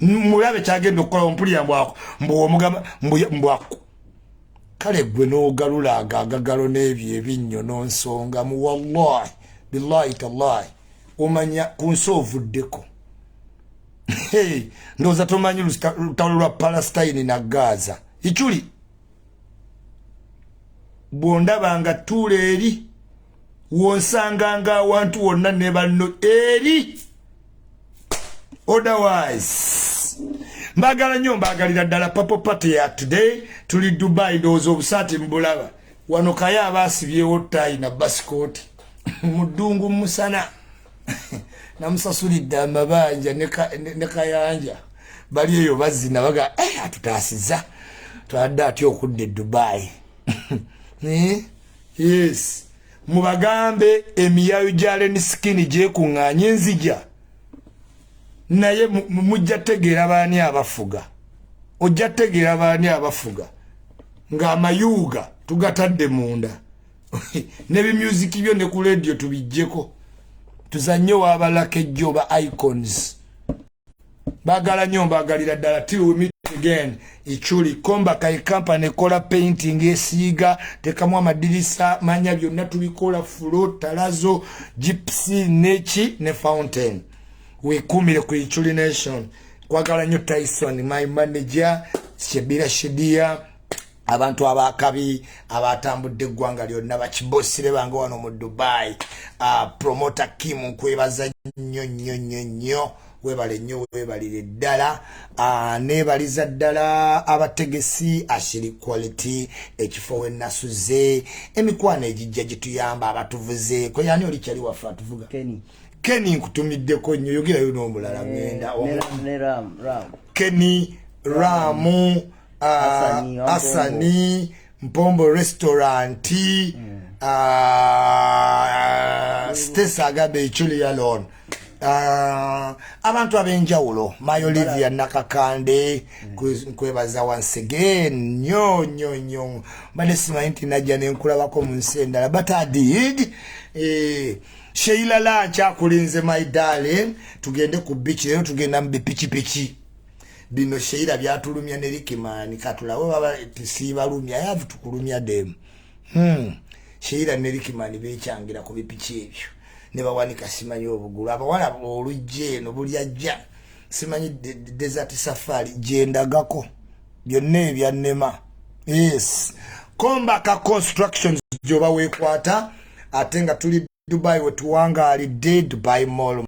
mulabe kyagenda okukola ompulira mbwako mbwomugamba mbwako kale gwe n'ogalula agagalo n'ebyo ebinnyo n'onsonga mu wallahi billahi tallahi omanya ku nsi ovuddeko ndowooza tomanyi lutalo lwa Palestine na Gaza ikyuli bw'ondabanga tuula eri wonsanganga awantu wonna ne banno eri otherwise mbagala nnyo mbagalira ddala papo party ya today tuli Dubai ndowooza obusaati mbulaba wano kaya abaasibyewo ttayi na basikoti muddungu musana namusasulidde amabanja ne kayanja bali eyo bazina baga atutaasiza twadde ati okudde Dubai yes mubagambe emiyayo gyale ni skini gyekuŋŋaanya enzija naye mujja tegeera baani abafuga ojja tegeera baani abafuga ng'amayuuga tugatadde munda n'ebimyuziki byo ne ku leediyo tubijjeko tuzannye waabalako ejjo ba icons baagala nnyo mbaagalira ddala till we meet again ichuli komba kai company ekola painting esiiga tekamu amadirisa manya byonna tubikola floor talazo gypsy nechi ne fountain wekumire ku Ichuli Nation kwagala nnyo Tyson my manager Shebira Shidia abantu abakabi abatambudde eggwanga lyonna bakibosire bange wano mu Dubai promoter Kim nkwebaza nnyo webale nnyo webalire ddala nebaliza ddala abategesi ashiri quality ekifo we Yasuze emikwano egijja gituyamba abatuvuze ko yani oli kyali wafa tuvuga Kenny nkutumiddeko nnyo yogera yo n'omulala ngenda Kenny Ramu Asani Mpombo restaurant Stesa Agabe Ichuli alone abantu abenjawulo my Olivia Nakakande nkwebaza once again nyo bade simanyi nti najja nenkulabako mu nsi endala but I did Sheila Lancha akulinze my darling tugende ku beach lero tugenda mu bipichipichi bino Sheila byatulumya ne Rikimani katulawe baba tisibalumya yavu tukulumya dem Sheila ne Rikimani bechangira ku bipichi ebyo ne bawanika simanyi obugulu abawala olujje no bulyajja simanyi desert safari jendagako byonna ebyannema yes komba ka constructions joba wekwata atenga tuli Dubai wetuwanga ali Dubai Mall